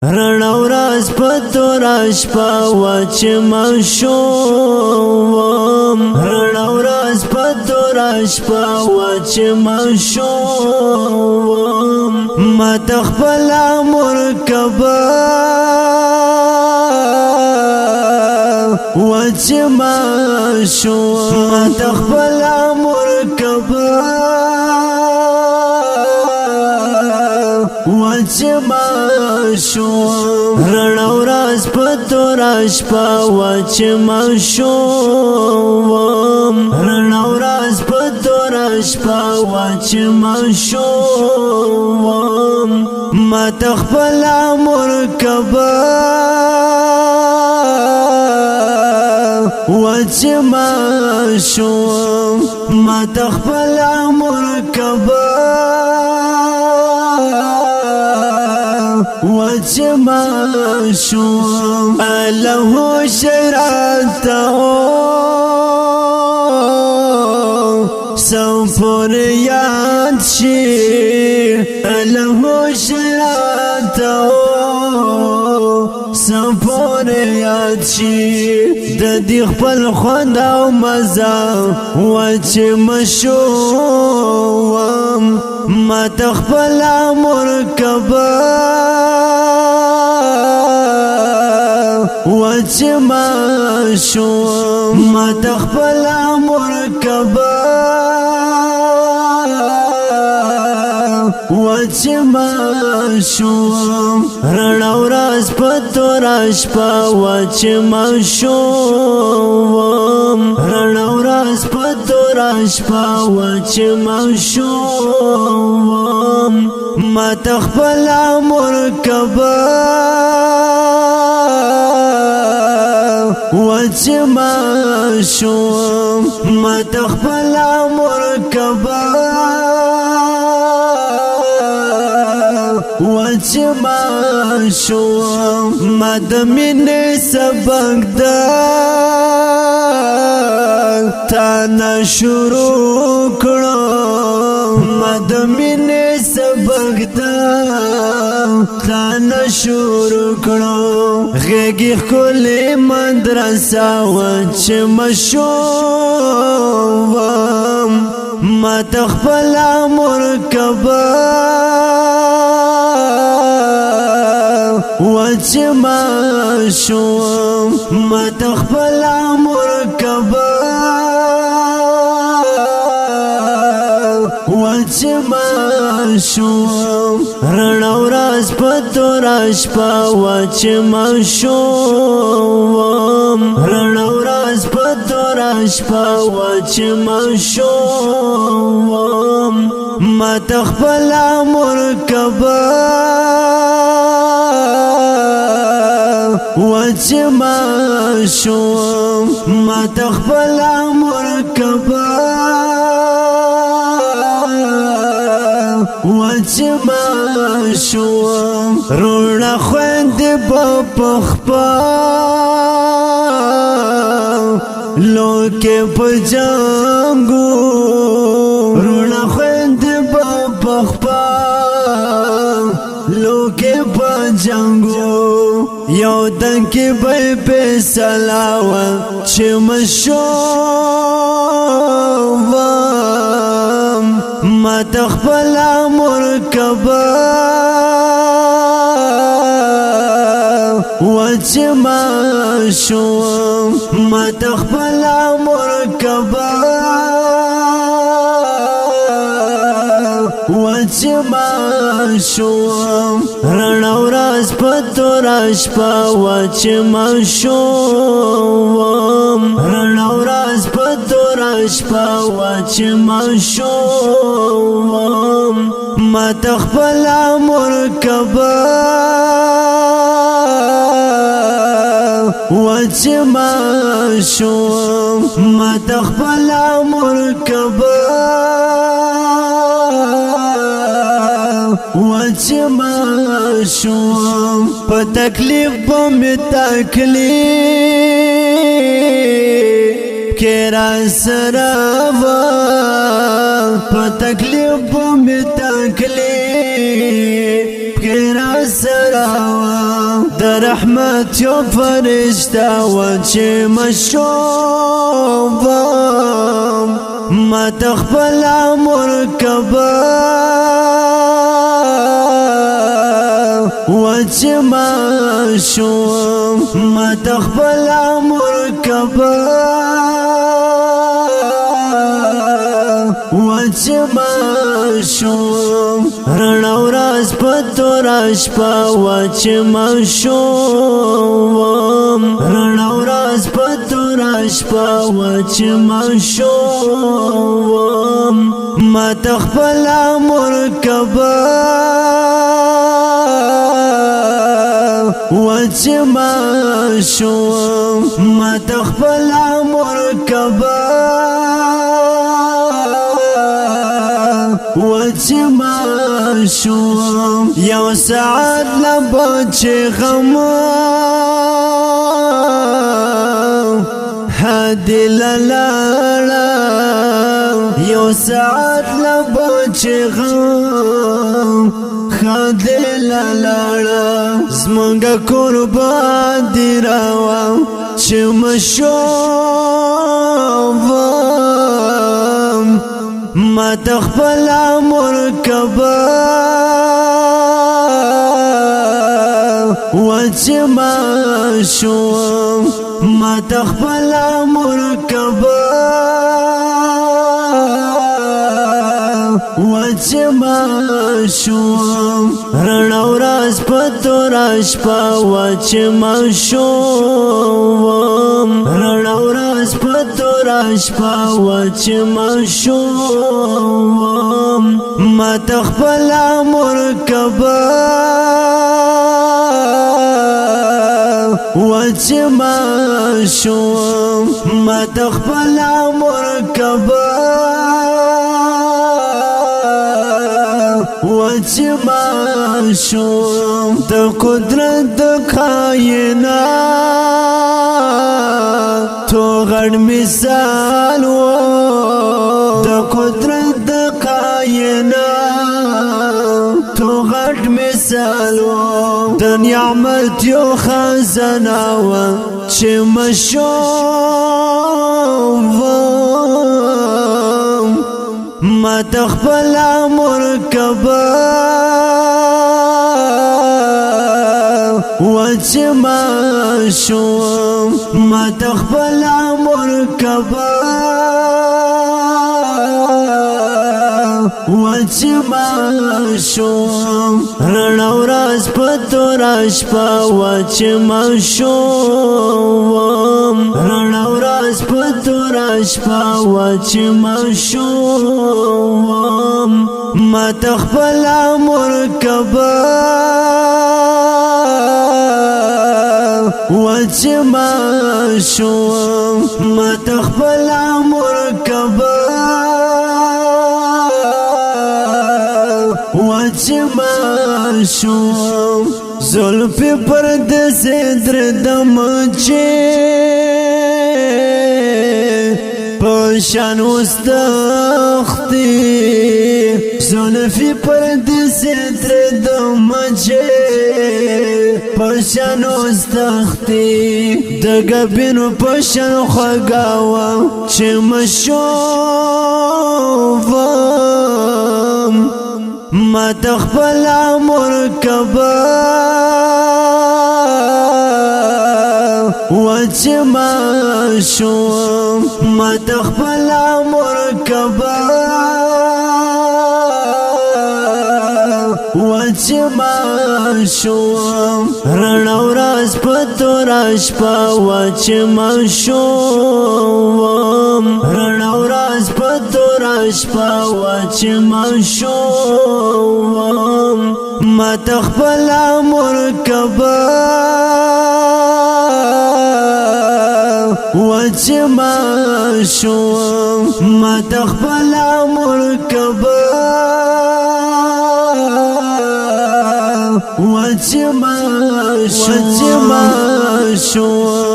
رڼا ورځ په توره شپه وه چې ماشوم رڼا ورځ په توره شپه وه چې ماشوم ما ته خپله مرکبه وه چې ماشوم ما ته خپله مرکبه وچه ماشوم رڼا ورځ په توره شپه وچه ماشوم رڼا ورځ په توره شپه وچه ماشوم ما ته خپله مرکبه وچه ماشوم ما ته خپله مرکبه وچه ماشوم الله شرعته سوپر یاد شي الله شرعته سوپر یاد شي د دې خپل خوند او مزه وچه مشوم ما ته خپله مرکبه وچه ماشوم ما ته خپله مرکبه وچه ماشوم رڼا ورځ په توره شپه وچه ماشوم رڼا ورځ په توره شپه وچه ماشوم ما ته خپله مرکبه وچه ماشوم ما ته خپله مرکبه وچه ماشوم ما د مینې سبق ده تا نه شروع کړو ما د مینې سبق ده تا نه شروع کړو غېږې ښکلې مدرسه وچه مشوم ما ته خپله مرکبه وچه ماشوم ما ته خپله مرکبه وچه ماشوم رڼا ورځ په توره شپه وچه ماشوم رڼا ورځ په توره شپه وچه ماشوم ما ته خپله مرکبه وچه ماشوم ما ته خپله مرکبه وچه ماشوم روڼا خویندې به په خپلو په جنګو روڼا خویندې به په خپلو په جنګو یو دن کې به فیصله وه چې مشوم ما ته خپله مرکبه وچه ماشوم ما ته خپله مرکبه وچه ماشوم رڼا ورځ په توره شپه وچه ماشوم رڼا ورځ په توره شپه وچه ماشوم ما ته خپله مرکبه وچه ماشوم ما ته خپله مرکبه وچه ماشوم په تکلیف به مې تکلیف کې را سره وه په تکلیف به مې تکلیف کې را سره وه د رحمت یو فرشتہ و چې مشوم ما تخبل امر کبا و چې مشوم ما تخبل امر کبا و چې مشوم رڼا ورځ په توره شپه و چې مشوم رڼا ورځ په توره شپه و چې مشوم ما تخبل امر کبا و چې مشوم ما تخبل امر کبا و چې مشوم یو ساعت لبا چې غم هدي لالا یو ساعت لبا چې غم هدي لالا زمونږه قربان دی راوا چې مشوم ما تخبل امر کبا و چې مشوم ما تخبل امر کبا و چې مشوم رڼا ورځ په توره شپه و چې مشوم رڼا ورځ په توره شپه و چې مشوم ما تخبل امر کبا و چې مشوم ما تخبل امر کبا و چې مشوم د قدرت د کائنات تو غړ مثال و د قدرت د کائنات تو غړ مثال و د نعمت یو خزانه و چې مشوم ما تخبل امر کبا و چې مشوم ما تخبل امر کبا و چې مشوم رڼا ورځ په توره شپه و چې مشوم رڼا ورځ په توره شپه و چې مشوم ما تخبل امر کبا و چې مشوم ما تخبل امر کبا و چې مشوم زلف پرد صدر دم چې پشان استختی زلفی پرد صدر دم چې پشان استختی دگا بینو پشان خوگاوا چې مشوم ما تخبل امر کبا و چې مشوم ما تخبل امر کبا و چې مشوم رڼا ورځ په توره شپه و چې مشوم رڼا ورځ په توره شپه و چې مشوم ما تخبل امر کبا و چې مشوم ما تخبل امر کبا و چې مشوم